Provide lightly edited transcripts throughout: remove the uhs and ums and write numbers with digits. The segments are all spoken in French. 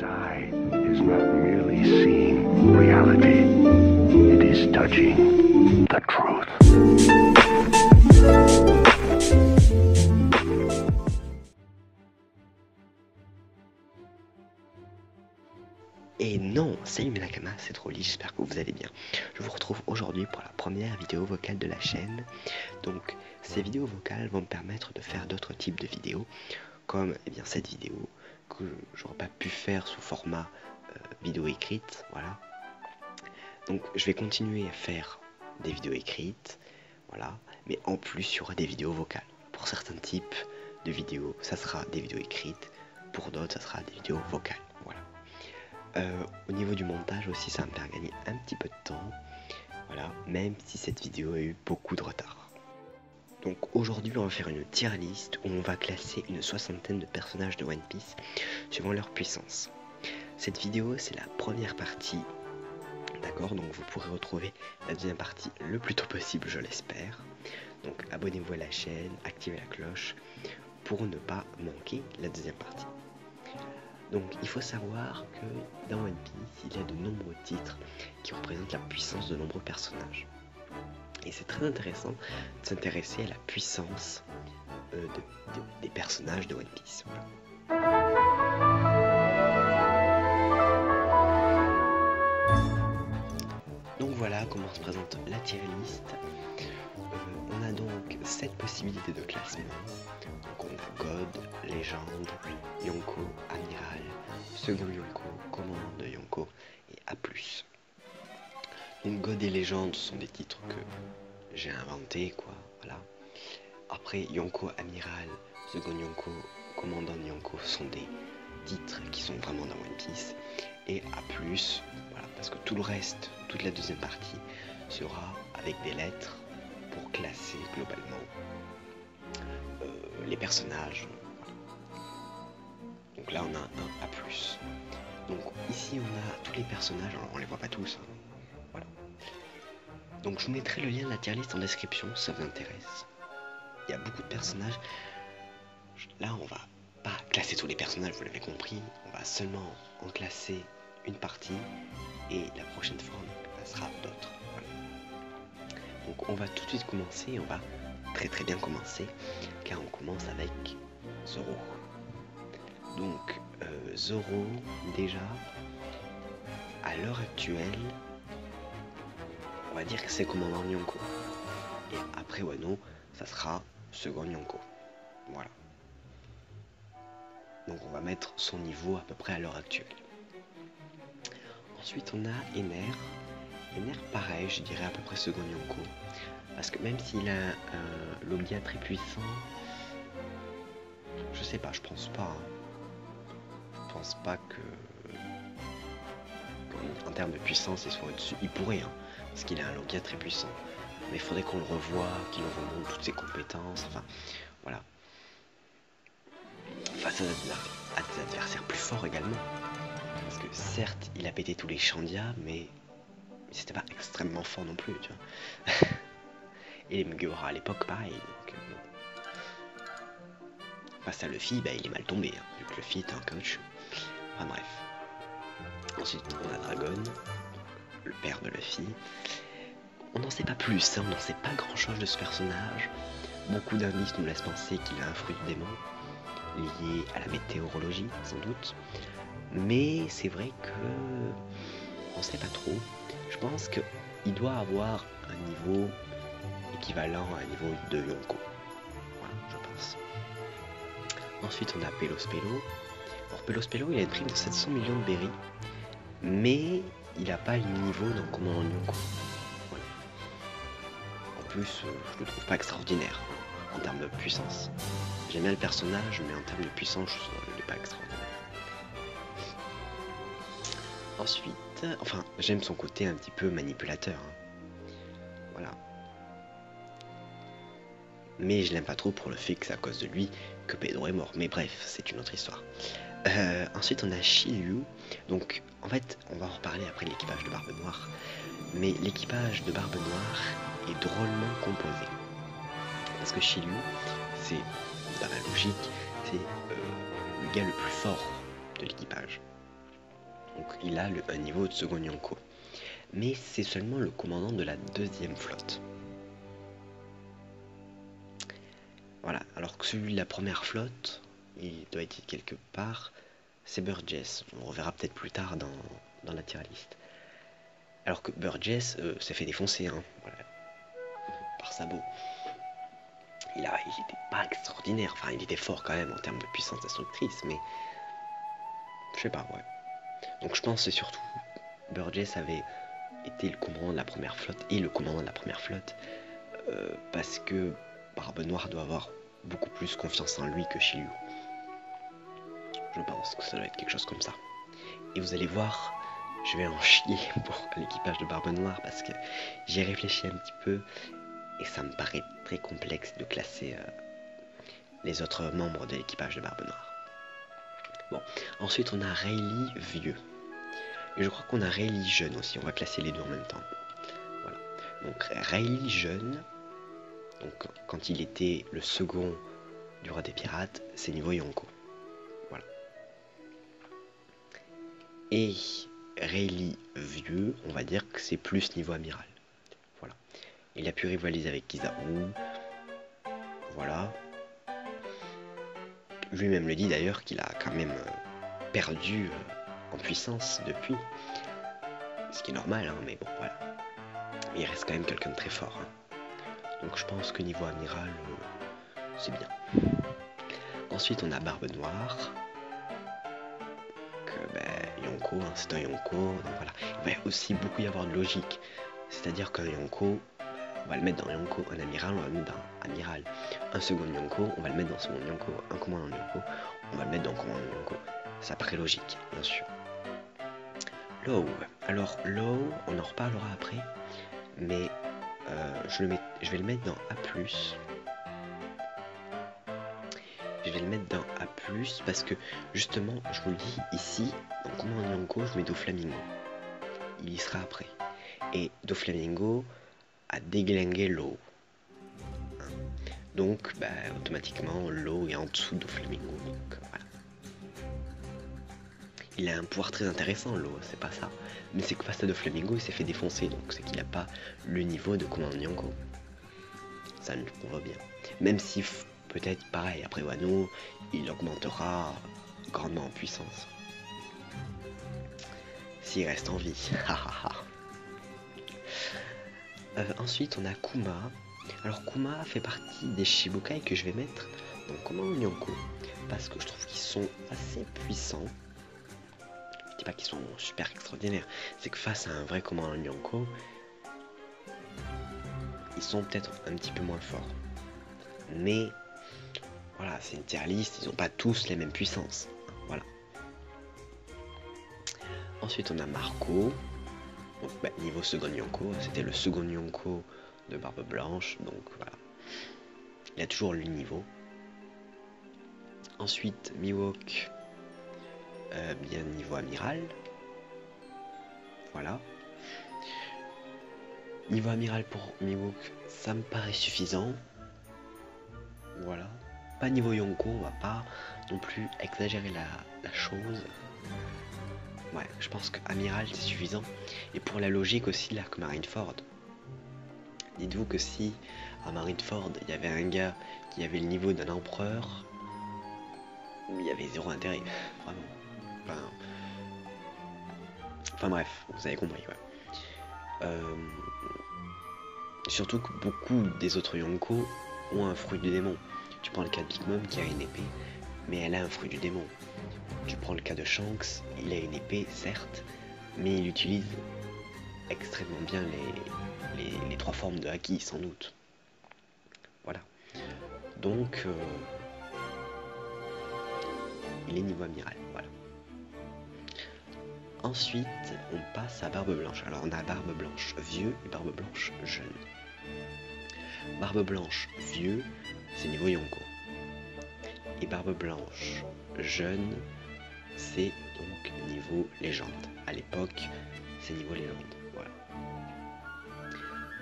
eye is not merely seeing reality, it is touching the truth. Et non, salut mes Nakama, c'est Trolly, j'espère que vous allez bien. Je vous retrouve aujourd'hui pour la première vidéo vocale de la chaîne. Donc ces vidéos vocales vont me permettre de faire d'autres types de vidéos, comme cette vidéo que j'aurais pas pu faire sous format vidéo écrite, voilà. Donc je vais continuer à faire des vidéos écrites, voilà, mais en plus il y aura des vidéos vocales. Pour certains types de vidéos, ça sera des vidéos écrites, pour d'autres ça sera des vidéos vocales, voilà. Au niveau du montage aussi, ça va me faire gagner un petit peu de temps, voilà, même si cette vidéo a eu beaucoup de retard. Donc aujourd'hui on va faire une tier list où on va classer une soixantaine de personnages de One Piece suivant leur puissance. Cette vidéo c'est la première partie, d'accord, donc vous pourrez retrouver la deuxième partie le plus tôt possible, je l'espère. Donc abonnez-vous à la chaîne, activez la cloche pour ne pas manquer la deuxième partie. Donc il faut savoir que dans One Piece, il y a de nombreux titres qui représentent la puissance de nombreux personnages. Et c'est très intéressant de s'intéresser à la puissance des personnages de One Piece. Donc voilà comment se présente la tier list. On a donc 7 possibilités de classement. Donc on a God, Légende, Yonko, Amiral, Second Yonko, Commandant de Yonko et A+. Donc God et Légende sont des titres que j'ai inventés, quoi, voilà. Après Yonko, Amiral, Second Yonko, Commandant de Yonko sont des titres qui sont vraiment dans One Piece. Et A+, voilà, parce que tout le reste, toute la deuxième partie sera avec des lettres pour classer globalement les personnages. Donc là on a un A+. Donc ici on a tous les personnages, alors on les voit pas tous, hein. Voilà. Donc je vous mettrai le lien de la tier list en description si ça vous intéresse. Il y a beaucoup de personnages. Là on va pas classer tous les personnages, vous l'avez compris, on va seulement en classer une partie et la prochaine fois on passera d'autres. Voilà. Donc on va tout de suite commencer, on va très bien commencer car on commence avec Zoro. Donc Zoro, déjà à l'heure actuelle on va dire que c'est Commandant Yonko et après Wano ça sera Second Yonko, voilà. Donc on va mettre son niveau à peu près à l'heure actuelle. Ensuite on a Ener. Ener pareil, je dirais à peu près Second Yonko. Parce que même s'il a un Logia très puissant, je sais pas, je pense pas. Hein. Je pense pas que en termes de puissance il soit au-dessus. Il pourrait, hein, parce qu'il a un Logia très puissant. Mais il faudrait qu'on le revoie, qu'il remonte toutes ses compétences, enfin voilà. Face à des adversaires plus forts également. Parce que certes, il a pété tous les Shandia, mais c'était pas extrêmement fort non plus, tu vois. Et les Mugiwara à l'époque, pareil. Donc, face à Luffy, bah, il est mal tombé, hein, vu que Luffy est un coach. Enfin bref. Ensuite, on a Dragon, le père de Luffy. On n'en sait pas plus, hein, on n'en sait pas grand chose de ce personnage. Beaucoup d'indices nous laissent penser qu'il a un fruit de démon, lié à la météorologie, sans doute. Mais c'est vrai que on sait pas trop. Je pense qu'il doit avoir un niveau équivalent à un niveau de Yonko. Voilà, je pense. Ensuite, on a Pelospelo. Alors, Pelospelo, il a une prime de 700 millions de berries, mais il n'a pas le niveau d'un Commandant Yonko. Voilà. En plus, je le trouve pas extraordinaire en termes de puissance. J'aime bien le personnage, mais en termes de puissance, je ne l'ai pas extraordinaire. Ensuite, enfin, j'aime son côté un petit peu manipulateur. Hein. Voilà. Mais je l'aime pas trop pour le fait que c'est à cause de lui que Pedro est mort. Mais bref, c'est une autre histoire. Ensuite, on a Shiryu. Donc, en fait, on va en reparler après de l'équipage de Barbe Noire. Mais l'équipage de Barbe Noire est drôlement composé. Parce que Shiryu, c'est, dans la logique, c'est le gars le plus fort de l'équipage. Donc il a un niveau de second Yonko. Mais c'est seulement le commandant de la deuxième flotte. Voilà, alors que celui de la première flotte, il doit être quelque part, c'est Burgess. On reverra peut-être plus tard dans la tier list. Alors que Burgess s'est fait défoncer, hein, voilà, par Sabo. Il était pas extraordinaire, enfin il était fort quand même en termes de puissance destructrice, mais je sais pas, ouais. Donc je pense que c'est surtout Burgess avait été le commandant de la première flotte et le commandant de la première flotte parce que Barbe Noire doit avoir beaucoup plus confiance en lui que Shiryu. Je pense que ça doit être quelque chose comme ça. Et vous allez voir, je vais en chier pour l'équipage de Barbe Noire parce que j'y ai réfléchi un petit peu et ça me paraît très complexe de classer les autres membres de l'équipage de Barbe Noire. Bon, ensuite on a Rayleigh vieux. Et je crois qu'on a Rayleigh jeune aussi, on va classer les deux en même temps. Voilà. Donc Rayleigh jeune, donc quand il était le second du roi des pirates, c'est niveau Yonko. Voilà. Et Rayleigh vieux, on va dire que c'est plus niveau amiral. Voilà. Il a pu rivaliser avec Kizaru. Voilà. Lui-même le dit d'ailleurs qu'il a quand même perdu en puissance depuis. Ce qui est normal, hein, mais bon, voilà. Il reste quand même quelqu'un de très fort. Hein. Donc je pense que niveau amiral, c'est bien. Ensuite, on a Barbe Noire. Que, Yonko, hein, c'est un Yonko. Donc voilà. Il va aussi beaucoup y avoir de logique. C'est-à-dire qu'un Yonko, on va le mettre dans Yonko. Un amiral, on va le mettre dans amiral. Un second Yonko, on va le mettre dans second Yonko. Un commandant Yonko, on va le mettre dans commandant Yonko. Ça paraît logique, bien sûr. Law. Alors, Law, on en reparlera après. Mais je vais le mettre dans A+. Je vais le mettre dans A+, parce que, justement, je vous le dis, ici, dans commandant Yonko, je mets Doflamingo. Il y sera après. Et Doflamingo a déglingué Law. Donc, automatiquement, Law est en dessous de Doflamingo. Donc, voilà. Il a un pouvoir très intéressant, Law, c'est pas ça. Mais c'est que face à Doflamingo, il s'est fait défoncer. Donc, c'est qu'il n'a pas le niveau de commandant Yonko. Ça nous convainc bien. Même si, peut-être, pareil, après Wano, il augmentera grandement en puissance. S'il reste en vie. Ensuite, on a Kuma. Alors, Kuma fait partie des Shibukai que je vais mettre dans commandant Yonko. Parce que je trouve qu'ils sont assez puissants. Je dis pas qu'ils sont super extraordinaires. C'est que face à un vrai commandant Yonko, ils sont peut-être un petit peu moins forts. Mais, voilà, c'est une tier list, ils n'ont pas tous les mêmes puissances. Voilà. Ensuite, on a Marco. Donc, niveau second Yonko, c'était le second Yonko de Barbe Blanche. Donc, voilà. Il a toujours le niveau. Ensuite, Mihawk, bien niveau amiral. Voilà. Niveau amiral pour Mihawk, ça me paraît suffisant. Voilà. Pas niveau Yonko, on va pas non plus exagérer la chose. Ouais, je pense qu'amiral c'est suffisant. Et pour la logique aussi, là, que Marineford. Dites-vous que si à Marineford, il y avait un gars qui avait le niveau d'un empereur, il y avait zéro intérêt. Vraiment. Enfin bref, vous avez compris, ouais. Surtout que beaucoup des autres Yonko ont un fruit du démon. Tu prends le cas de Big Mom qui a une épée, mais elle a un fruit du démon. Tu prends le cas de Shanks, il a une épée, certes, mais il utilise extrêmement bien les trois formes de Haki, sans doute. Voilà. Donc, il est niveau amiral, voilà. Ensuite, on passe à Barbe Blanche. Alors, on a Barbe Blanche vieux et Barbe Blanche jeune. Barbe Blanche vieux, c'est niveau Yonko. Et Barbe Blanche jeune, c'est donc niveau légende. À l'époque, c'est niveau légende. Voilà.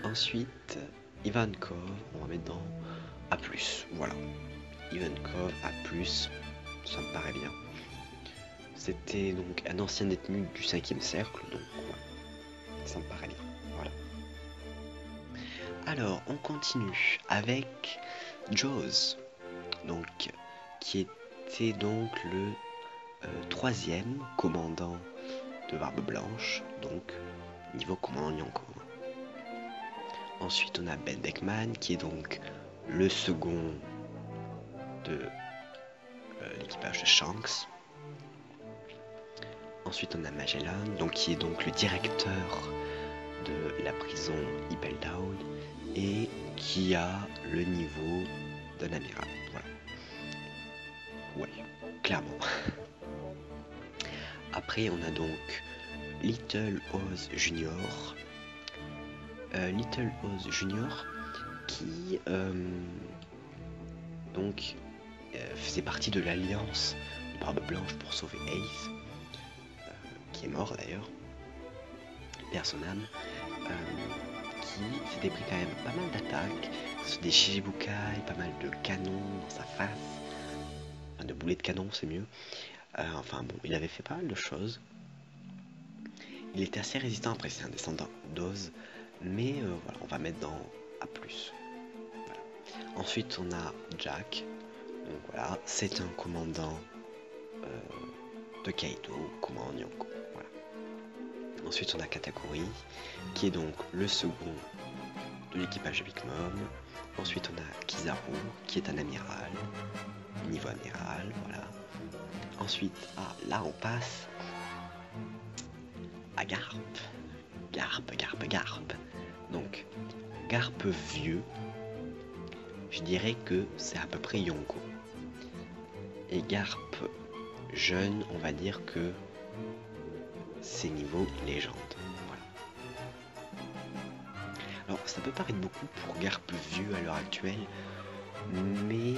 Ensuite, Ivankov, on va mettre dans A+. Voilà. Ivankov A+, ça me paraît bien. c'était donc un ancien détenu du 5e cercle, donc ouais, ça me paraît bien. Voilà. Alors, on continue avec Jaws, donc qui était donc le 3e commandant de Barbe Blanche, donc niveau commandant Yonko. Ensuite, on a Ben Beckman qui est donc le second de l'équipage de Shanks. Ensuite, on a Magellan, donc qui est donc le directeur de la prison Ippeldown et qui a le niveau d'un amiral. Voilà. Ouais, clairement. Après, on a donc Little Oz Junior. Little Oz Junior qui donc faisait partie de l'alliance de Barbe Blanche pour sauver Ace, qui est mort d'ailleurs, perd son âme, qui s'était pris quand même pas mal d'attaques, des Shichibukai, pas mal de canons dans sa face, enfin, de boulets de canon c'est mieux, enfin bon, il avait fait pas mal de choses. Il était assez résistant, après c'est un descendant d'Oz, mais voilà, on va mettre dans A+. Voilà. Ensuite on a Jack, donc voilà, c'est un commandant de Kaido, commandant Yonko. Voilà. Ensuite on a Katakuri, qui est donc le second de l'équipage de Big Mom. Ensuite on a Kizaru, qui est un amiral, niveau amiral, voilà. Ensuite, là on passe à Garp. Garp. Donc, Garp vieux, je dirais que c'est à peu près Yonko. Et Garp jeune, on va dire que c'est niveau légende. Voilà. Alors, ça peut paraître beaucoup pour Garp vieux à l'heure actuelle, mais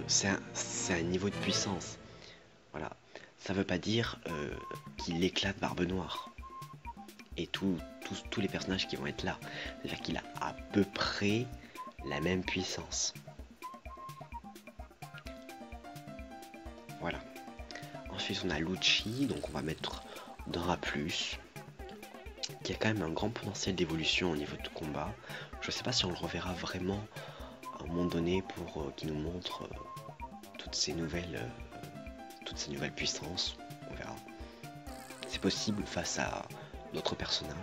c'est un niveau de puissance. Voilà. Ça veut pas dire qu'il éclate Barbe Noire et tous les personnages qui vont être là. C'est-à-dire qu'il a à peu près la même puissance. Voilà. Ensuite on a Lucci, donc on va mettre dans A+, qui a quand même un grand potentiel d'évolution au niveau de combat. Je sais pas si on le reverra vraiment à un moment donné pour qu'il nous montre toutes ces nouvelles puissances. On verra. C'est possible face à d'autres personnages.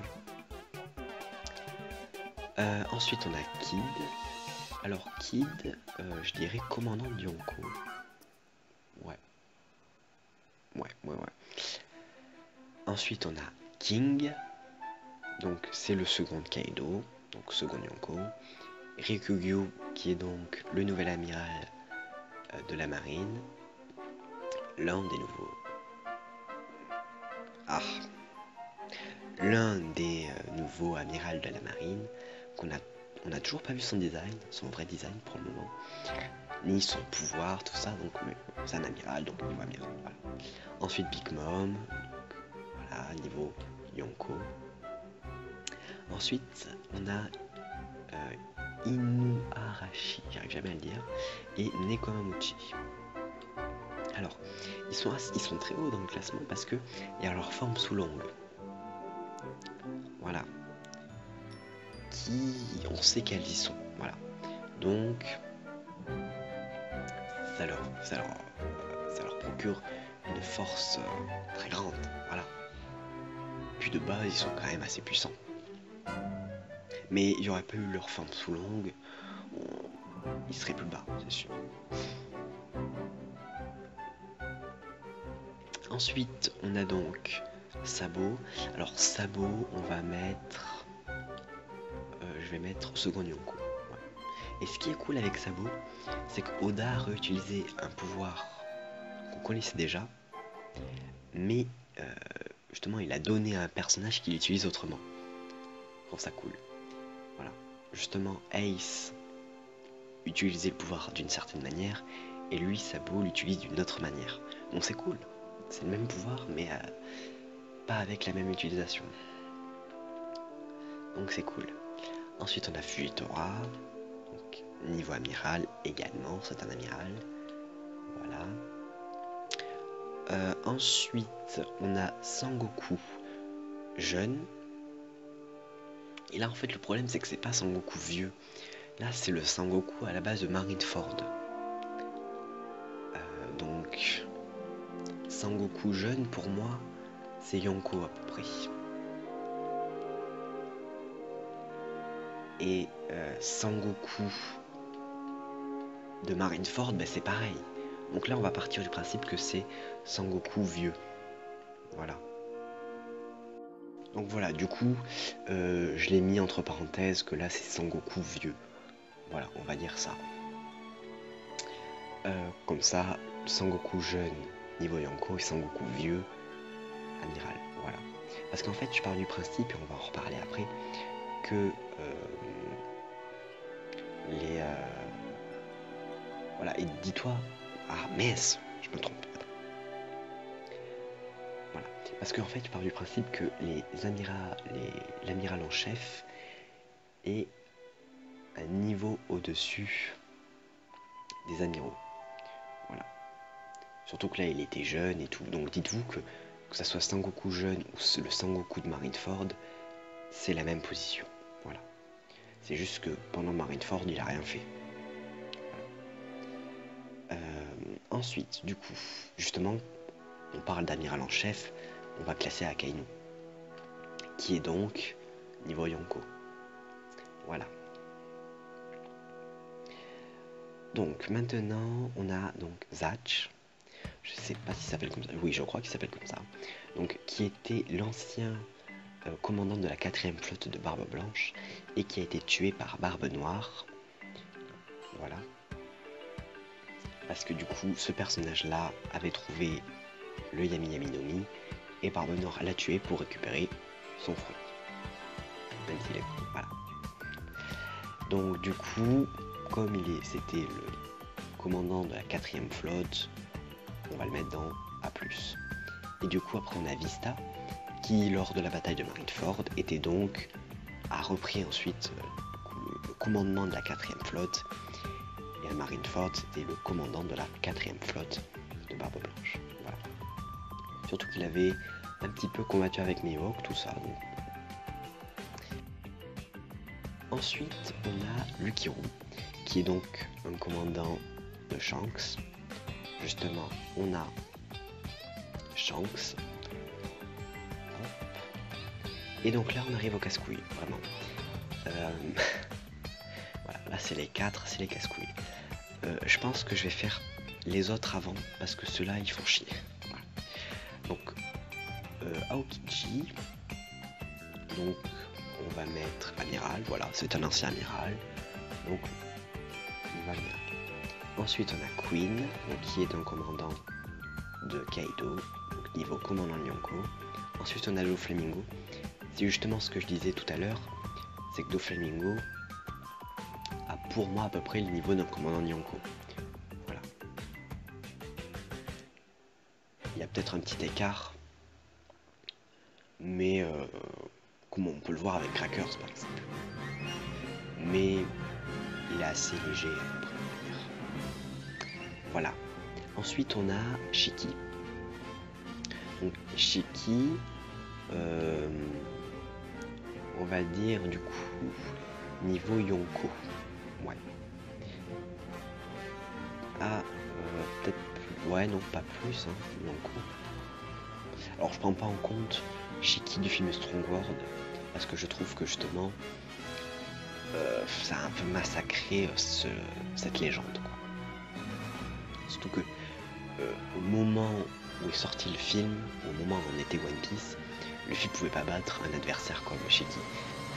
Ensuite on a Kid. Alors Kid, je dirais commandant de Yonko. Ouais. Ensuite on a King. Donc c'est le second de Kaido, donc second Yonko. Ryukugyu qui est donc le nouvel amiral de la marine. L'un des nouveaux. L'un des nouveaux amirals de la marine on n'a toujours pas vu son design, son vrai design pour le moment, ni son pouvoir, tout ça, donc c'est un amiral, donc niveau amiral, voilà. Ensuite Big Mom, voilà, niveau Yonko. Ensuite on a Inuarashi, j'arrive jamais à le dire, et Nekomamuchi. Alors, ils sont très hauts dans le classement parce que il y a leur forme sous l'ongle. Voilà. On sait qu'elles y sont. Voilà. Donc, ça leur procure une force très grande. Voilà. Puis de base, ils sont quand même assez puissants. Mais il n'y aurait pas eu leur forme sous l'ongle, ils seraient plus bas, c'est sûr. Ensuite, on a donc Sabo. Alors Sabo, on va mettre... je vais mettre second Yonko. Ouais. Et ce qui est cool avec Sabo, c'est que Oda a réutilisé un pouvoir qu'on connaissait déjà, mais justement il a donné à un personnage qui l'utilise autrement. Je trouve ça cool. Voilà. Justement, Ace utilisait le pouvoir d'une certaine manière, et lui, Sabo, l'utilise d'une autre manière. Donc c'est cool. C'est le même pouvoir, mais pas avec la même utilisation. Donc c'est cool. Ensuite on a Fujitora, donc niveau amiral également, c'est un amiral. Voilà. Ensuite, on a Sangoku jeune. Et là, en fait, le problème, c'est que c'est pas Sangoku vieux. Là, c'est le Sangoku à la base de Marineford. Donc, Sangoku jeune, pour moi, c'est Yonko à peu près. Et Sangoku de Marineford, ben, c'est pareil. Donc là, on va partir du principe que c'est Sangoku vieux. Voilà. Donc voilà, du coup, je l'ai mis entre parenthèses que là, c'est Sangoku vieux. Voilà, on va dire ça. Comme ça, Sangoku jeune, niveau Yonko, et Sangoku vieux, amiral. Voilà. Parce qu'en fait, je pars du principe, et on va en reparler après, que voilà, et dis-toi... Ah, mince, je me trompe. Voilà. Parce qu'en fait, je pars du principe que l'amiral en chef est un niveau au-dessus des amiraux. Voilà. Surtout que là, il était jeune et tout. Donc dites-vous que ça soit Sangoku jeune ou le Sangoku de Marineford, c'est la même position. Voilà. C'est juste que pendant Marineford, il a rien fait. Ensuite, du coup, justement, on parle d'amiral en chef, on va classer Akainu, qui est donc niveau Yonko. Voilà. Donc maintenant, on a donc Zatch. Je sais pas s'il s'appelle comme ça. Oui, je crois qu'il s'appelle comme ça. Donc, qui était l'ancien commandant de la 4e flotte de Barbe Blanche et qui a été tué par Barbe Noire. Voilà. Parce que du coup, ce personnage-là avait trouvé le Yami Yami no Mi et Barbe Noire l'a tué pour récupérer son fruit. Même s'il est... Voilà. Donc du coup, comme c'était le commandant de la 4e flotte, on va le mettre dans A+. Et du coup, après on a Vista, qui lors de la bataille de Marineford a repris ensuite le commandement de la 4e flotte. Et à Marineford, c'était le commandant de la 4e flotte de Barbe Blanche. Voilà. Surtout qu'il avait un petit peu combattu avec Mihawk, tout ça. Donc. Ensuite, on a Lukiru, qui est donc un commandant de Shanks. Justement, on a Shanks. Hop. Et donc là, on arrive au casse-couille, vraiment. Voilà, là, c'est les 4, c'est les casse-couilles. Je pense que je vais faire les autres avant, parce que ceux-là, ils font chier. Voilà. Donc, Aokiji. Donc, on va mettre amiral, voilà, c'est un ancien amiral. Donc, on va le mettre. Ensuite, on a Queen, donc, qui est un commandant de Kaido, donc niveau commandant de Yonko. Ensuite, on a Doflamingo. C'est justement ce que je disais tout à l'heure, c'est que Doflamingo a pour moi à peu près le niveau d'un commandant de Yonko. Voilà. Il y a peut-être un petit écart, mais comme on peut le voir avec Crackers par exemple. Mais il est assez léger à peu près, on va dire. Voilà. Ensuite on a Shiki. Donc Shiki, on va dire du coup niveau Yonko. Ouais. Ah, peut-être plus. Ouais, non, pas plus, hein, Yonko. Alors je prends pas en compte Shiki du film Stronghold, parce que je trouve que justement ça a un peu massacré cette légende, quoi. Surtout que au moment où est sorti le film, au moment où on était One Piece, Luffy pouvait pas battre un adversaire comme Shiki.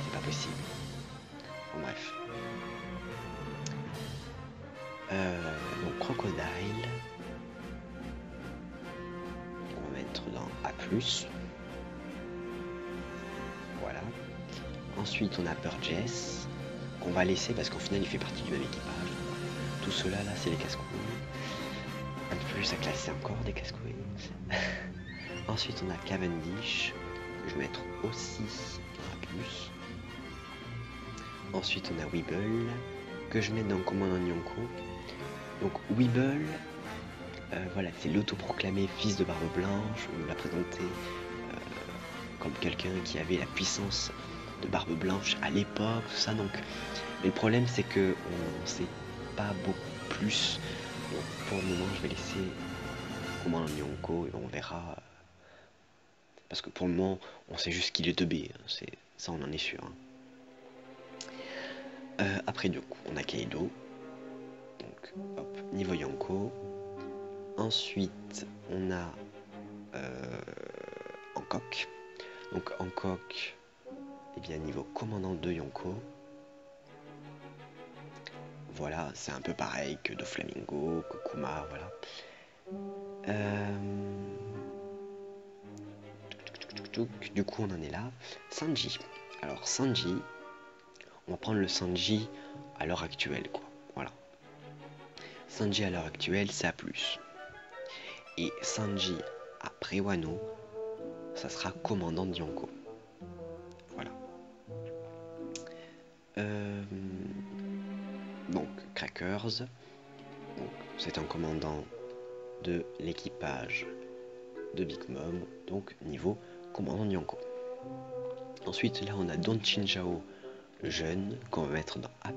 C'est pas possible. Bon, bref. Donc Crocodile. On va mettre dans A+. Voilà. Ensuite on a Burgess, qu'on va laisser parce qu'au final il fait partie du même équipage. Tout cela là c'est les casse-couilles. Un peu plus à classer encore des casse-couilles. Ensuite on a Cavendish, que je vais mettre aussi dans A+. Ensuite on a Weeble, que je mets dans Commandant Yonko. Donc Weeble, Voilà, c'est l'autoproclamé fils de Barbe Blanche. On nous l'a présenté comme quelqu'un qui avait la puissance de Barbe Blanche à l'époque, tout ça. Donc, mais le problème c'est que on sait pas beaucoup plus. Donc, pour le moment, je vais laisser commandant Yonko et on verra. Parce que pour le moment, on sait juste qu'il est 2B. Ça, on en est sûr. Après, du coup, on a Kaido. Donc, hop, niveau Yonko. Ensuite, on a Hancock. Donc, Hancock, eh bien, niveau commandant de Yonko. Voilà, c'est un peu pareil que Doflamingo, Kokuma, voilà. Du coup, on en est là. Sanji. Alors, Sanji, on va prendre le Sanji à l'heure actuelle, quoi. Voilà. Sanji à l'heure actuelle, c'est A+. Et Sanji après Wano, ça sera commandant de Yonko. Voilà. Donc, Crackers. C'est un commandant de l'équipage de Big Mom, donc niveau commandant de Yonko. Ensuite, là, on a Don Chinchao jeune, qu'on va mettre dans A+.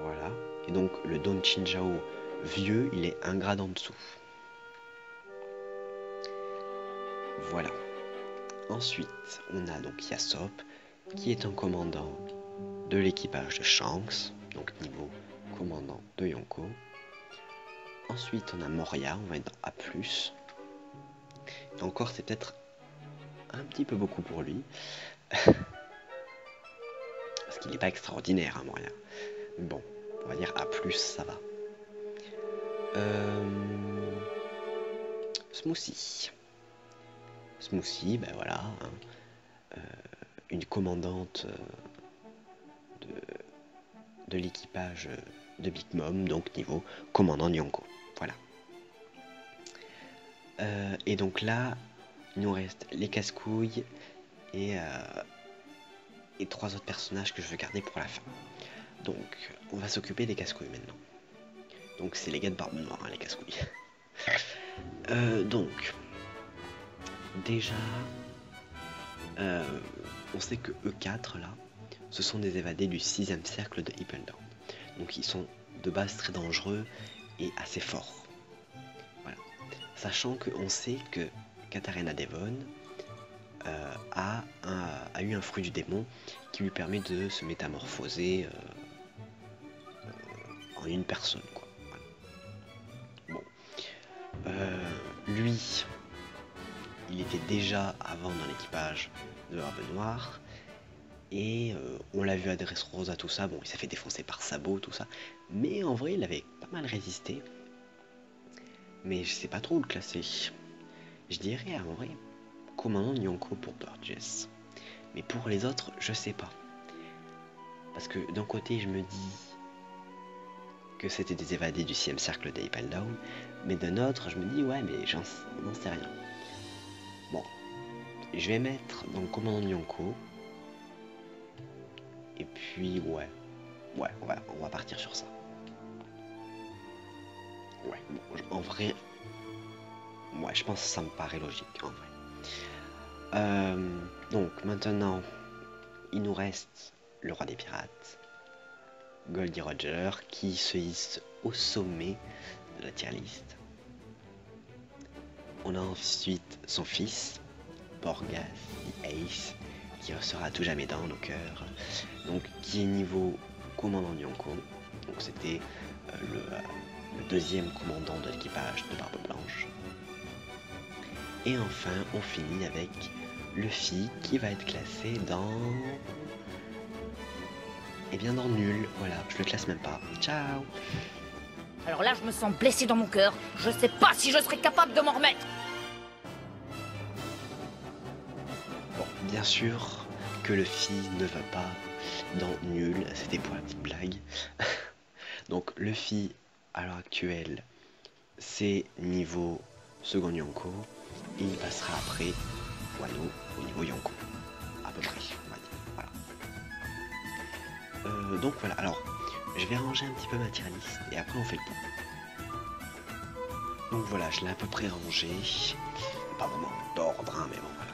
Voilà. Et donc, le Don Chinchao vieux, il est un grade en dessous. Voilà. Ensuite, on a donc Yasop, qui est un commandant de l'équipage de Shanks, donc niveau commandant de Yonko. Ensuite, on a Moria, on va être dans A+. Et encore, c'est peut-être un petit peu beaucoup pour lui. Parce qu'il n'est pas extraordinaire, hein, Moria. Bon, on va dire A+, ça va. Smoothie. Smoothie, ben voilà. Hein, une commandante de l'équipage de Big Mom, donc niveau commandant Yonko. Voilà. Et donc là, il nous reste les casse-couilles et 3 autres personnages que je veux garder pour la fin. Donc, on va s'occuper des casse-couilles maintenant. Donc, c'est les gars de Barbe Noire, hein, les casse-couilles. Donc, déjà, on sait que E4, là, ce sont des évadés du 6e cercle de Hippeldown. Donc, ils sont de base très dangereux et assez forts. Voilà. Sachant qu'on sait que Katarina Devon a eu un fruit du démon qui lui permet de se métamorphoser en une personne, quoi. Voilà. Bon. Lui, il était déjà avant dans l'équipage de Barbe Noire. Et on l'a vu à Dressrosa, tout ça. Bon, il s'est fait défoncer par Sabot, tout ça. Mais en vrai, il avait pas mal résisté. Mais je sais pas trop où le classer. Je dirais, en vrai, commandant Yonko pour Burgess. Mais pour les autres, je sais pas. Parce que d'un côté, je me dis que c'était des évadés du 6e cercle d'Hippeldown. Mais d'un autre, je me dis, ouais, mais j'en sais rien. Bon. Je vais mettre donc commandant Yonko. Et puis, ouais, on va partir sur ça. Ouais, bon, en vrai, ouais, je pense que ça me paraît logique, en vrai. Donc, maintenant, il nous reste le roi des pirates, Goldie Roger, qui se hisse au sommet de la tier list. On a ensuite son fils, Borgas, the Ace, qui restera à tout jamais dans nos cœurs, donc qui est niveau commandant Yonko, donc c'était le 2e commandant de l'équipage de Barbe Blanche. Et enfin, on finit avec Luffy qui va être classé dans... Eh bien dans nul, voilà, je le classe même pas. Ciao. Alors là, je me sens blessé dans mon cœur, je sais pas si je serai capable de m'en remettre. Bon, bien sûr que Luffy ne va pas dans nul, c'était pour la petite blague. Donc Luffy, à l'heure actuelle, c'est niveau second Yonko, et il passera après Wano au niveau Yonko, à peu près, on va dire. Voilà. Donc voilà, alors, je vais ranger un petit peu ma tier list, et après on fait le point. Donc voilà, je l'ai à peu près rangé. Pas vraiment d'ordre, hein, mais bon voilà.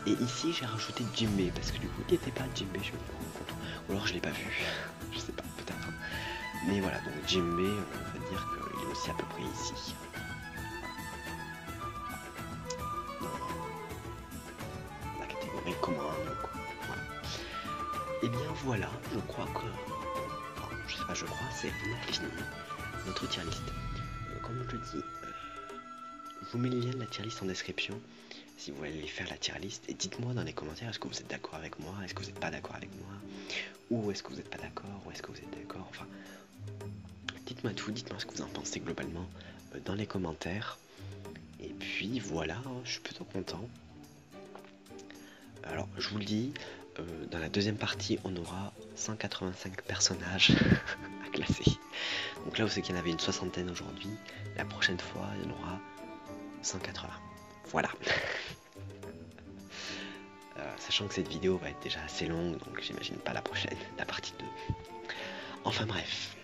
Et ici j'ai rajouté Jimbei parce que du coup il n'était pas Jimbei, je me rends compte. Ou alors je l'ai pas vu, je sais pas, peut-être. Mais voilà, donc Jimbei, on va dire qu'il est aussi à peu près ici. Dans la catégorie commande, donc voilà. Et bien voilà, je crois que... Enfin, je sais pas, je crois, c'est fini notre tier list. Comme je dis, je vous mets le lien de la tier list en description si vous voulez faire la tier list, et dites-moi dans les commentaires est-ce que vous êtes d'accord avec moi, est-ce que vous n'êtes pas d'accord avec moi, ou est-ce que vous n'êtes pas d'accord, ou est-ce que vous êtes d'accord, enfin dites-moi tout, dites-moi ce que vous en pensez globalement dans les commentaires. Et puis voilà, je suis plutôt content. Alors je vous le dis, dans la deuxième partie on aura 185 personnages à classer. Donc là vous savez qu'il y en avait une soixantaine aujourd'hui, la prochaine fois il y en aura 180. Voilà. Sachant que cette vidéo va être déjà assez longue, donc j'imagine pas la prochaine, la partie 2. Enfin bref.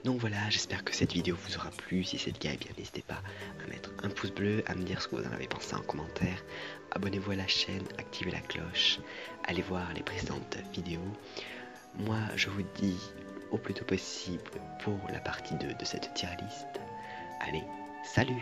Donc voilà, j'espère que cette vidéo vous aura plu. Si c'est le cas, eh bien n'hésitez pas à mettre un pouce bleu, à me dire ce que vous en avez pensé en commentaire. Abonnez-vous à la chaîne, activez la cloche, allez voir les précédentes vidéos. Moi, je vous dis au plus tôt possible pour la partie 2 de cette tier list. Allez, salut!